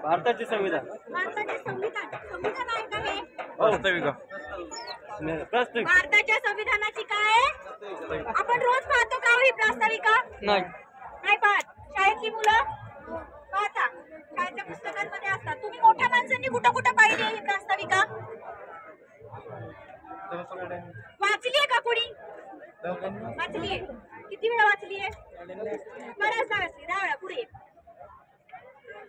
भारताचे संविधान. भारताचे संविधान संविधान आहे का हे? भारताच्या संविधानाची काय आपण रोज पाहतो का ही प्रास्ताविका? नाही पाहत. शाळेतली मुलं पाहता, शाळेच्या पुस्तकांमध्ये असतात. तुम्ही मोठ्या माणसांनी कुठं कुठं पाहिली ही प्रास्ताविका? वाचली आहे का कोणी? वाचली आहे. किती वेळा वाचली आहे? बऱ्याचदा वाचली. 10 वेळा. पुढे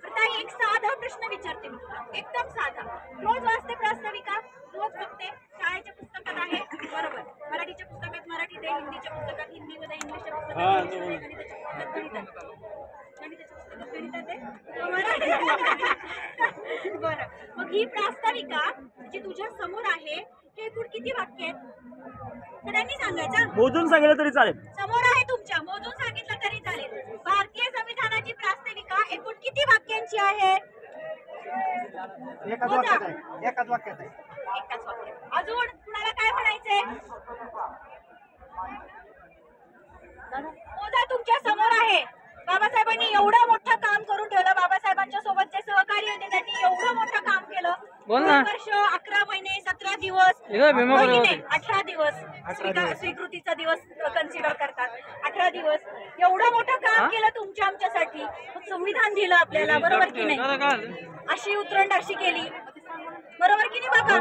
आता एक साधा प्रश्न विचारते मी तुला, एकदम साधा. रोज वाचते प्रास्ताविका? रोज बघते? शाळेच्या पुस्तकात आहे बरोबर, मराठीच्या पुस्तकात मराठीत आहे, हिंदीच्या पुस्तकात हिंदीमध्ये, इंग्लिशच्या पुस्तकात गणिताच्या पुस्तकात गणितात आहे. बरं, मग ही प्रास्ताविका जी तुझ्या समोर आहे हे एकूण किती वाक्य आहेत? सगळ्यांनी सांगायचं. मोजून सांगितलं तरी चालेल. समोर आहे तुमच्या, मोजून सांगितलं तरी चालेल. भारतीय संविधानाची प्रास्ताविका एकूण किती वाक्यांची आहे? एकाच वाक्यात आहे. एकाच वाक्यात. अजून कुणाला काय म्हणायचंय? मोजा तुमच्या समोर आहे. बाबासाहेबांनी एवढं मोठं काम करून ठेवलं. बाबासाहेबांच्या सोबतचे सहकारी होते, त्यांनी एवढं मोठं काम केलं. 2 वर्ष 11 महिने 17 दिवस 18 दिवस स्वीकृतीचा दिवस कन्सिडर करतात. 18 दिवस एवढं मोठं काम केलं तुमच्या आमच्यासाठी. संविधान दिलं आपल्याला, बरोबर की नाही? अशी उतरंड अशी केली, बरोबर की नाही बाबा?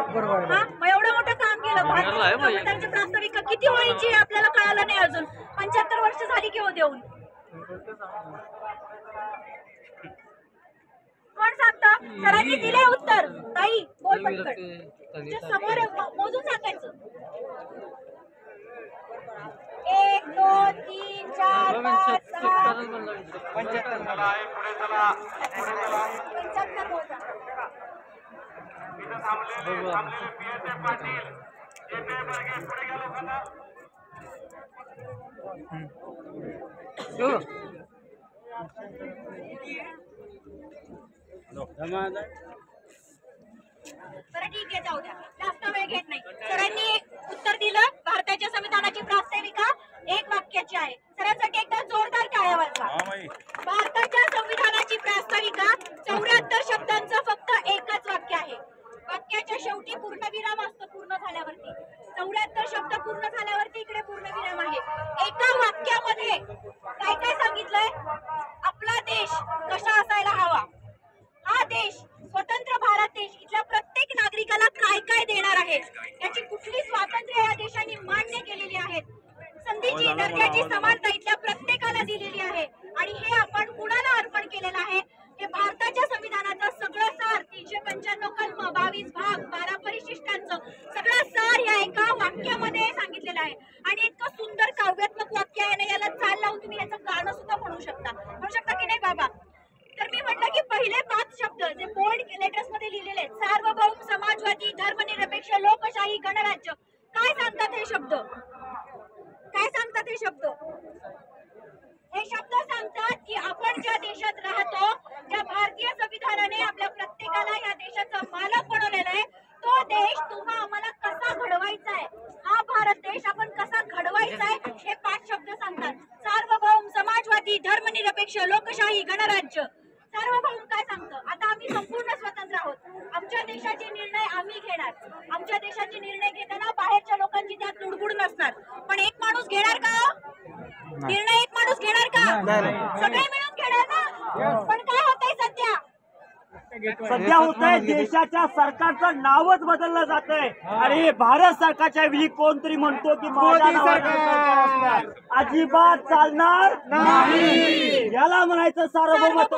हा, मग एवढं मोठं काम केलं. भारताची प्रास्ताविका किती व्हायची आपल्याला कळालं नाही अजून. 75 वर्ष झाली की हो देऊन. कोण सांगतं? सरांनी दिले उत्तर. ताई बोल पटकन. समोर मोजून सांगायचं. 1 2 3 4 5 6 75 मोजा. बरं ठीक आहे, जाऊ द्या, जास्त वेळ घेत नाही. सरांनी उत्तर दिलं. भारताच्या संविधानाची प्रास्ताविका 1 वाक्याची आहे. सरांसाठी एकदा जोरदार टाळ्या वाजवा. भारताच्या संविधानाची प्रास्ताविका 74 शब्दांचं फक्त एकच वाक्य आहे. वाक्याच्या शेवटी पूर्णविराम असतो. पूर्ण झाल्यावरती 74 शब्द पूर्ण झाल्यावरती इकडे पूर्णविराम आहे. एका वाक्यामध्ये काय काय सांगितलंय? आपला देश कसा असायला हवा, हा देश स्वतंत्र भारत देश इथल्या प्रत्येक नागरिकाला काय काय देणार आहे, याची कुठली स्वातंत्र्य या देशाने मान्य केलेली आहेत. संधीची दर्जाची समानता इथल्या प्रत्येकाला दिलेली आहे. आणि हे आपण कुणाला अर्पण केलेलं आहे? हे भारताच्या संविधानाचं सगळं सार, 395 कलम, 22 भाग, 12 परिशिष्टांचं सगळं सार या एका वाक्यामध्ये सांगितलेलं आहे. आणि इतकं सुंदर काव्यात्मक वाक्य आहे ना, याला चाल लावून तुम्ही याचं गाणं सुद्धा म्हणू शकता की नाही बाबा? तर मी म्हटलं की पहिले 5 शब्द जे बोल्ड लेटर्स मध्ये लिहिलेले आहेत, सार्वभौम, समाजवादी, धर्मनिरपेक्ष, लोकशाही, गणराज्य, काय सांगतात हे शब्द? काय सांगतात हे शब्द? हे शब्द सांगतात की आपण ज्या देशात राहतो, ज्या भारतीय संविधानाने आपल्या प्रत्येकाला या देशाचा मालक बनवलेला आहे, तो देश तुम्हा आम्हाला कसा घडवायचा आहे, हा भारत देश आपण कसा घडवायचा आहे, हे 5 शब्द सांगतात. सार्वभौम, समाजवादी, धर्मनिरपेक्ष, लोकशाही, गणराज्य. सार्वभौम काय सांगतं? आता आम्ही संपूर्ण स्वतंत्र आहोत. आमच्या देशाचे निर्णय आम्ही घेणार. आमच्या देशाचे निर्णय घेताना बाहेरच्या लोकांची त्यात लुडबुड नसणार. पण एक माणूस घेणार का निर्णय? एक माणूस घेणार का? सगळे मिळून घेणार ना. पण काय होतंय सध्या? सध्या होत आहे देशाच्या सरकारचं नावच बदललं जात आहे आणि भारत सरकारच्या वेळी कोणतरी म्हणतो की माझ्या नावाचं सरकार असणार. अजिबात चालणार नाही. याला म्हणायचं सार्वभौमत्व.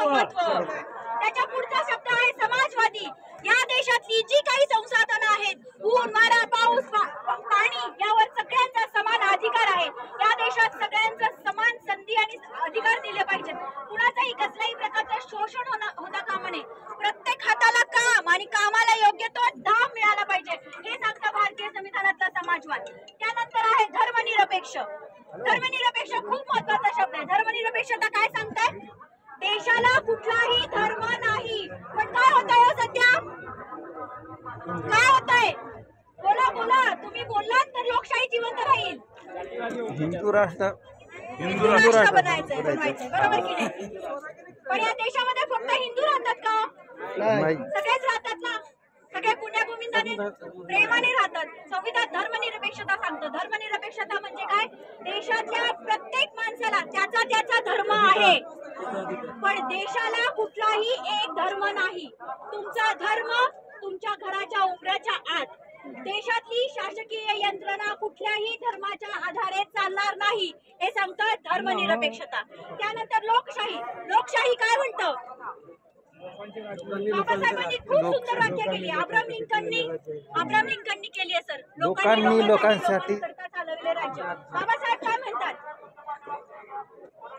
त्याच्या पुढचा शब्द आहे समाजवादी. या देशातली जी काही संसाधनं आहेत ऊन वारा पाऊस पाणी यावर सगळ्यांचा समान अधिकार आहे. या देशात सगळ्यांचा समान संधी आणि अधिकार दिले पाहिजेत. कुणाचाही कसल्याही प्रकारचं शोषण होता कामा नये. प्रत्येक हाताला काम आणि कामाला योग्य तो दाम मिळाला पाहिजे हे सांगतं भारतीय संविधानातला समाजवाद. त्यानंतर आहे धर्मनिरपेक्ष. धर्मनिरपेक्ष खूप महत्वाचा शब्द आहे. धर्मनिरपेक्षता काय सांगताय? देशाला कुठलाही धर्म नाही. पण काय होत आहे सध्या? काय होत आहे? बोला बोला. तुम्ही बोललात तर लोकशाही जिवंत राहील. हिंदू राष्ट्र बनवायचंय बरोबर की नाही? पण या देशामध्ये फक्त हिंदू राहतात का? सगळेच राहतात ना. सगळे पुण्याभूमींनी प्रेमाने राहतात. संविधान धर्मनिरपेक्षता सांगतं. धर्मनिरपेक्षता म्हणजे काय? देशातल्या प्रत्येक माणसाला त्याचा त्याचा धर्म आहे पण देशाला कुठलाही एक धर्म नाही. तुमचा धर्म तुमच्या घराच्या उंबऱ्याच्या आत. देशातली शासकीय यंत्रणा कुठल्याही धर्माच्या आधारे चालणार नाही हे सांगतं धर्मनिरपेक्षता. त्यानंतर लोकशाही. लोकशाही काय म्हणतं? बाबासाहेबांनी खूप सुंदर व्याख्या केली. अब्राहम लिंकननी केली आहे सर. लोकांसाठी चालवले राज्य. बाबासाहेब काय म्हणतात?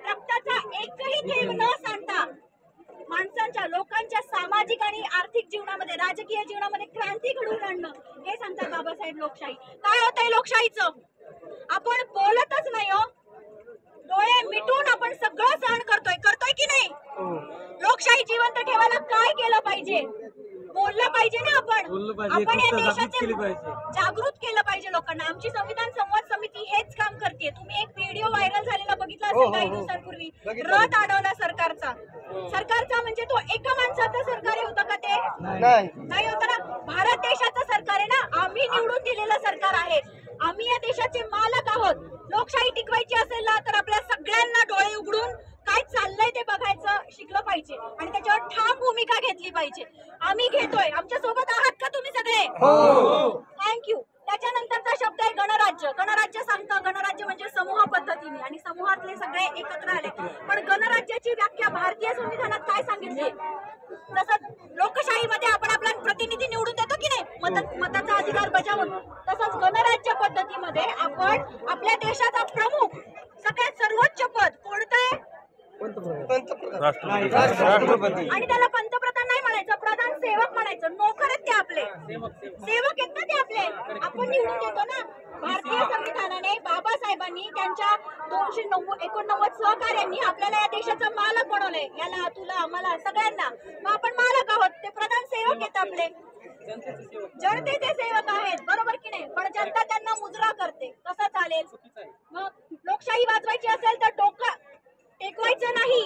रक्ताचा एकही थेंब न सांडता माणसांच्या लोकांच्या सामाजिक आणि आर्थिक जीवनामध्ये राजकीय जीवनामध्ये क्रांती घडवून आणणं हे सांगतात बाबासाहेब. लोकशाही काय होत आहे? लोकशाहीचं आपण बोलतच नाही हो. डोळे मिटून आपण सगळं सहन करतोय की नाही? लोकशाही जिवंत ठेवायला काय केलं पाहिजे? बोललं पाहिजे ना. आपण या देशाचे जागृत केलं पाहिजे लोकांना. आमची संविधान संवाद समिती हेच काम करते. तुम्ही एक व्हिडिओ व्हायरल झालेला बघितला असेल काही दिवसांपूर्वी. रथ अडवला सरकारचा. म्हणजे तो एका माणसाचं सरकार होतं का? ते नाही होतं ना. भारत देशाचं सरकार आहे ना. आम्ही निवडून दिलेलं सरकार आहे. आम्ही या देशाचे मालक आहोत. लोकशाही टिकवायची असेल ना तर आपल्या सगळ्यांना डोळे उघडून काय चाललंय ते बघायचं शिकलं पाहिजे आणि त्याच्यावर ठाम भूमिका घेतली पाहिजे. आम्ही घेतोय. आमच्या सोबत आहात का तुम्ही सगळे? थँक्यू. त्याच्यानंतरचा शब्द आहे गणराज्य. गणराज्य सांगतं गणराज्य म्हणजे समूह पद्धतीने आणि समूहातले सगळे एकत्र आले. पण गणराज्याची व्याख्या भारतीय संविधानात काय सांगितली? जसं लोकशाहीमध्ये आपण आपला प्रतिनिधी निवडून देतो की नाही मताचा अधिकार बजावून, तसंच गणराज्य पद्धतीमध्ये आपण आपल्या देशाचा प्रमुख सगळ्यात सर्वोच्च पद कोणतं आहे? राष्ट्रपती. आणि त्याला पंतप्रधान नाही म्हणायचं, प्रधान सेवक म्हणायचं. नोकर आहेत ते आपले, सेवक आहेत ना ते आपले. आपण निवडून देतो ना. भारतीय संविधानाने बाबासाहेबांनी त्यांच्या 289 सहकार्यांनी आपल्याला या देशाचा मालक बनवलंय. याला तुला आम्हाला सगळ्यांना. मग आपण मालक आहोत. ते प्रधान सेवक आहेत आपले. जनतेचे सेवक आहेत बरोबर की नाही? पण जनता त्यांना मुजरा करते. कसं चालेल? मग लोकशाही वाचवायची असेल तर डोकं टेकवायचं नाही.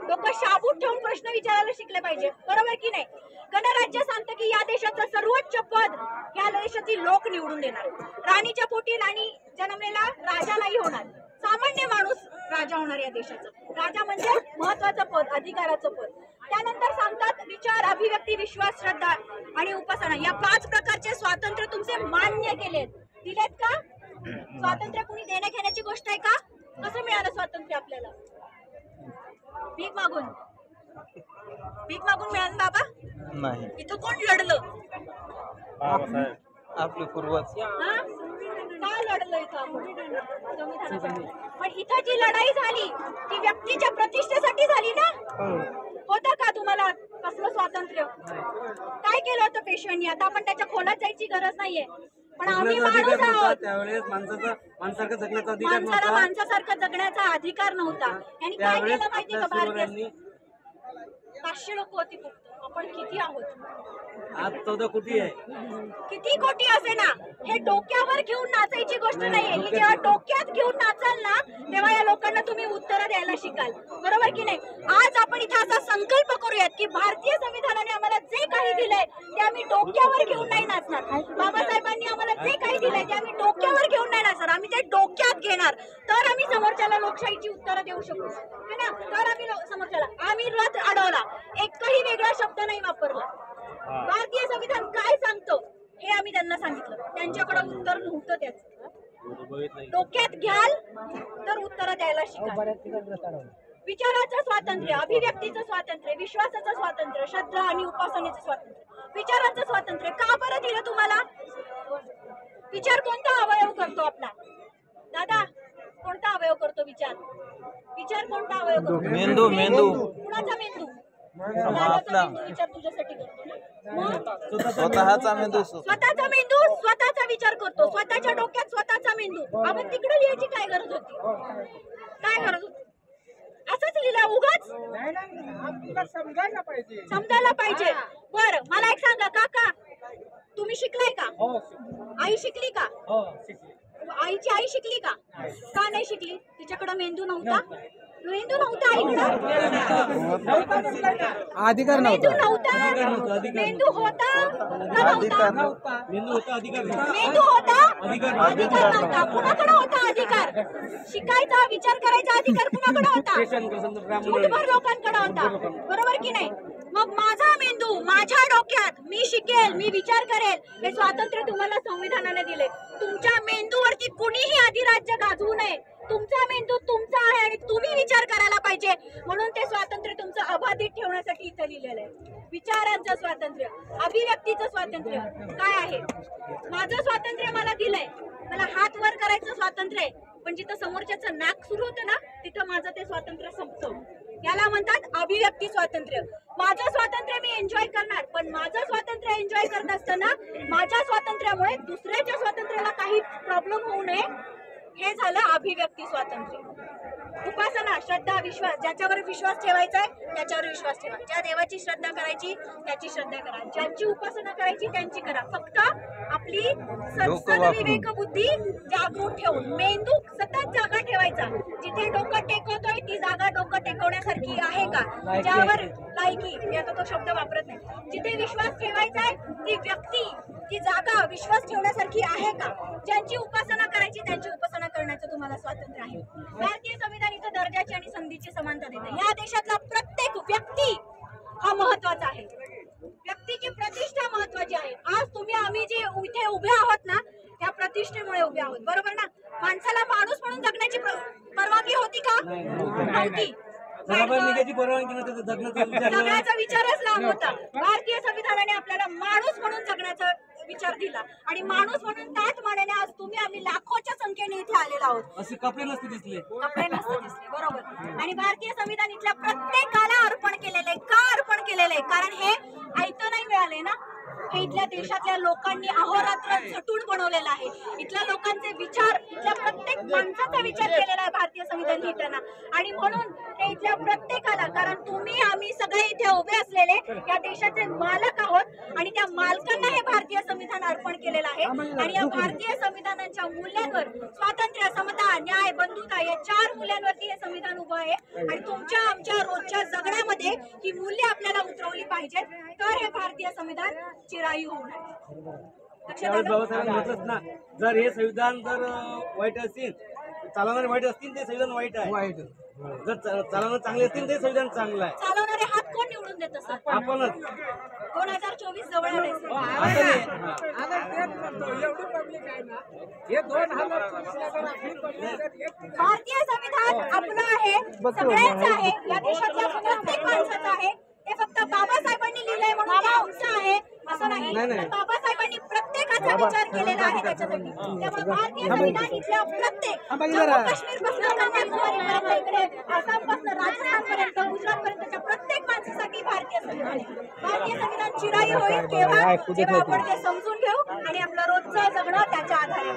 डोकं शाबूत ठेवून प्रश्न विचारायला शिकले पाहिजे बरोबर की नाही? गणराज्य सांगतं की या देशाचं सर्वोच्च पद या देशाची लोक निवडून देणार. राणीच्या पोटी राणी जन्मलेला राजा नाही होणार. सामान्य माणूस राजा होणार या देशाचं. राजा म्हणजे महत्वाचं पद, अधिकाराचं पद. त्यानंतर सांगतात विचार, अभिव्यक्ती, विश्वास, श्रद्धा आणि उपासना या 5 प्रकारचे स्वातंत्र्य तुमचे मान्य केलेत. दिलेत का? स्वातंत्र्य कुणी देण्या घेण्याची गोष्ट आहे का? कसं मिळालं स्वातंत्र्य आपल्याला? भीक मागून मिळालं बाबा? नाही. इथं कोण लढलं? आपले पूर्वज. का लढलं इथं आपण? संविधानासाठी. पण इथं जी लढाई झाली ती व्यक्तीच्या प्रतिष्ठेसाठी झाली ना. होतं का तुम्हाला कसलं स्वातंत्र्य? काय केलं होतं पेशव्यांनी? आता आपण त्याच्या खोलात जायची गरज नाहीये. पण आम्ही माणूस आहोत. त्यावेळेस माणसाला माणसासारखं जगण्याचा अधिकार नव्हता. यांनी काय केलं माहिती का? भारतीय 500 लोक होती फक्त. आपण किती आहोत? आज 14 कोटी आहे. किती कोटी असे ना, हे डोक्यावर घेऊन नाचायची गोष्ट नाहीये. ही जेव्हा डोक्यात घेऊन नाचाल ना तेव्हा या लोकांना तुम्ही उत्तरं द्यायला शिकाल बरोबर की नाही? आज आपण इथे असा संकल्प करूयात की भारतीय संविधानाने आम्हाला जे काही दिलंय ते आम्ही डोक्यावर घेऊन नाही नाचणार. बाबासाहेबांनी आम्हाला जे काही दिलंय ते आम्ही डोक्यावर घेऊन नाही नाचणार. आम्ही ते डोक्यात घेणार तर आम्ही समोरच्याला लोकशाहीची उत्तरं देऊ शकू है ना? तर आम्ही समोरच्याला आम्ही रथ अडवला. एकही वेगळा शब्द नाही वापरला. उत्तर नव्हतं त्याचं. डोक्यात घ्याल तर उत्तर द्यायला शिका. विचाराचं स्वातंत्र्य, अभिव्यक्तीचं स्वातंत्र्य, विश्वासाचं स्वातंत्र्य, श्रद्धा आणि उपासनेचं स्वातंत्र्य, विचाराचं स्वातंत्र्य का बरं दिलं तुम्हाला? विचार कोणता अवयव करतो आपला? दादा, कोणता अवयव करतो विचार? विचार कोणता अवयव करतो? मेंदू. कुणाचा मेंदू? दादाचा मेंदू विचार तुझ्यासाठी करतो ना. मग स्वतःचा मेंदू. स्वतःचा मेंदू स्वतःचा विचार करतो. स्वतःच्या डोक्यात स्वतःचा मेंदू. आपण तिकडे लिहायची काय गरज होती? काय गरज होती? असंच लिहिला उगाच? समजायला पाहिजे. बर, मला एक सांगा काका, तुम्ही शिकलाय का? आई शिकली का? आईची आई शिकली का? का नाही शिकली? तिच्याकडे मेंदू नव्हता. मेंदू नव्हता आईकडं. अधिकार मेंदू नव्हता. मेंदू होता का नव्हता? मेंदू होता. अधिकार नव्हता. कुणाकडे होता अधिकार? शिकायचा, विचार करायचा अधिकार कुणाकडे होता? मूठभर लोकांकडे होता. बरोबर की नाही? मग माझा मेंदू माझ्या डोक्यात, मी शिकेल, मी विचार करेल, हे स्वातंत्र्य तुम्हाला संविधानाने दिले. तुमच्या मेंदूवरती कुणीही अधिराज्य गाजवू नये. तुमचा मेंदू तुमचा आहे आणि तुम्ही विचार करायला पाहिजे. म्हणून ते स्वातंत्र्य तुमचं अबाधित ठेवण्यासाठी इथं लिहिलेलं आहे. विचारांचं स्वातंत्र्य, अभिव्यक्तीचं स्वातंत्र्य काय आहे? माझं स्वातंत्र्य मला दिलंय. मला हात वर करायचं स्वातंत्र्य आहे, पण जिथं समोरच्याचं नाक सुरू होतं ना, तिथं माझं ते स्वातंत्र्य संपतं. याला म्हणतात अभिव्यक्ती स्वातंत्र्य. माझं स्वातंत्र्य मी एन्जॉय करणार, पण माझं स्वातंत्र्य एन्जॉय करत असताना माझ्या स्वातंत्र्यामुळे दुसऱ्याच्या स्वातंत्र्याला काही प्रॉब्लेम होऊ नये, हे झालं अभिव्यक्ती स्वातंत्र्य. उपासना, श्रद्धा, विश्वास, ज्याच्यावर विश्वास ठेवायचा आहे त्याच्यावर विश्वास ठेवा. ज्या देवाची श्रद्धा करायची त्याची श्रद्धा करा. ज्यांची उपासना करायची त्यांची करा. फक्त आपली विवेक बुद्धी जागृत ठेवून मेंदू सतत जागा ठेवायचा. जिथे डोकं टेकवतोय ती जागा डोकं टेकवण्यासारखी आहे का? ज्यावर लायकी, मी आता तो शब्द वापरत नाही. जिथे विश्वास ठेवायचा आहे ती व्यक्ती, ती जागा विश्वास ठेवण्यासारखी आहे का? ज्यांची उपासना करायची त्यांची उपासना करण्याचं तुम्हाला स्वातंत्र्य आहे. भारतीय संविधान इथं दर्जाची आणि संधीची समानता देते. या देशातला प्रत्येक व्यक्ती हा महत्वाचा आहे. व्यक्तीची प्रतिष्ठा महत्वाची आहे. आज तुम्ही आम्ही जे इथे उभे आहोत ना, त्या प्रतिष्ठेमुळे उभे आहोत. बरोबर ना? माणसाला माणूस म्हणून जगण्याची परवानगी होती का? नव्हती. जगण्याचा विचारच लांब होता. भारतीय संविधानाने आपल्याला माणूस म्हणून जगण्याचा विचार दिला आणि माणूस म्हणून त्याच मानाने आज तुम्ही आम्ही लाखोच्या संख्येने इथे आलेलो आहोत. असे कपडे नसते दिसले. बरोबर. आणि भारतीय संविधान इथल्या प्रत्येकाला अर्पण केलेलं आहे. का अर्पण केलेलं आहे? कारण हे ऐकतं नाही मिळाले ना. हे इथल्या देशातल्या लोकांनी अहोरात्र झटून बनवलेलं आहे. इथल्या लोकांचे विचार, इथल्या प्रत्येक माणसाचा विचार केलेला आहे भारतीय संविधान लिहिताना. आणि म्हणून ते इथल्या प्रत्येकाला, कारण तुम्ही आम्ही सगळे इथे उभे असलेले या देशाचे मालक आहोत आणि त्या मालकांना हे भारतीय संविधान अर्पण केलेलं आहे. आणि या भारतीय संविधानाच्या मूल्यांवर, स्वातंत्र्य, समता, न्याय, बंधुता या 4 मूल्यांवरती हे संविधान उभं आहे. आणि तुमच्या आमच्या रोजच्या जगण्यामध्ये ही मूल्य आपल्याला उतरवली पाहिजेत, तर हे भारतीय संविधान चिरायू होणार. बाबासाहेब म्हटलंच ना, जर हे संविधान जर वाईट असेल, चालवणारे वाईट असतील ते संविधान वाईट आहे. जर चालवणारे चांगले असतील ते संविधान चांगलं आहे. चालवणारे हात कोण निवडून देत असतात? आपणच. 2024 जवळ आले. भारतीय संविधान आपलं आहे, सगळ्यांचं आहे, या देशातल्या प्रत्येक माणसाचं आहे. हे फक्त बाबासाहेबांनी लिहिलंय म्हणून ते आमचं आहे असं नाही. बाबासाहेबांनी प्रत्येकाचा विचार केलेला आहे त्याच्यासाठी. त्यामुळे भारतीय संविधान इथल्या प्रत्येक, जम्मू काश्मीरपासून कन्याकुमारीपर्यंत, इकडे आसामपासून राजस्थानपर्यंत, गुजरातपर्यंतच्या प्रत्येक माणसासाठी भारतीय संविधान आहे. भारतीय संविधान चिरायू होईल केव्हा? जेव्हा आपण ते समजून घेऊ आणि आपलं रोजचं जगणं त्याच्या आधारे.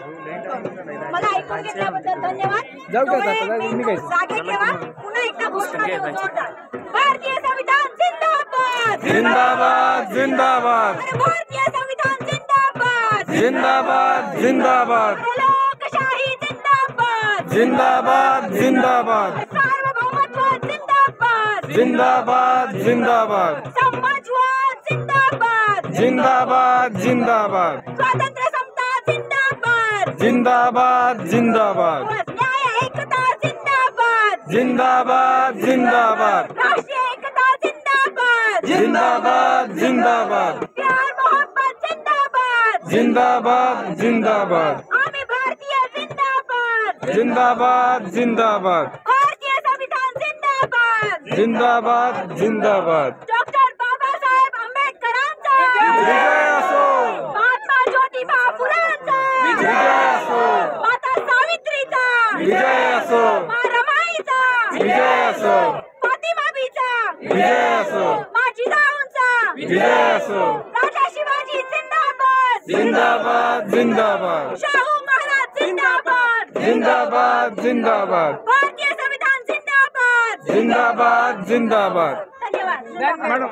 मला ऐकून घेतल्याबद्दल धन्यवाद. जागे ठेवा. पुन्हा एकदा घोषणा देऊ जोरदार. भारतीय संविधान जिंदाबाद, जिंदाबाद जिंदाबाद, भारतीय संविधान जिंदाबाद, जिंदाबाद जिंदाबाद, लोकशाही जिंदाबाद, जिंदाबाद जिंदाबाद, सार्वभौमत्व जिंदाबाद, जिंदाबाद जिंदाबाद, समाजवाद जिंदाबाद, जिंदाबाद जिंदाबाद, स्वातंत्र्य समता जिंदाबाद, जिंदाबाद जिंदाबाद, न्याय एकता जिंदाबाद, जिंदाबाद जिंदाबाद, राष्ट्रीय एकता जिंदाबाद, जिंदाबाद जिंदाबाद, प्यार मोहब्बत जिंदाबाद, जिंदाबाद जिंदाबाद आम्ही भारतीय जिंदाबाद जिंदाबाद जिंदाबाद भारतीय संविधान जिंदाबाद जिंदाबाद जिंदाबाद डॉक्टर बाबासाहेब आंबेडकरांचा विजय असो महात्मा ज्योतिबा फुलांचा विजय असो माता सावित्रीचा विजय असो मा रमाईचा विजय असो फातिमा बीचा विजय असो मा जिजाऊंचा विजय असो राजा शिवाजी जिंदाबाद जिंदाबाद जिंदाबाद शाहू महाराज जिंदाबाद जिंदाबाद जिंदाबाद भारतीय संविधान जिंदाबाद जिंदाबाद जिंदाबाद धन्यवाद मॅडम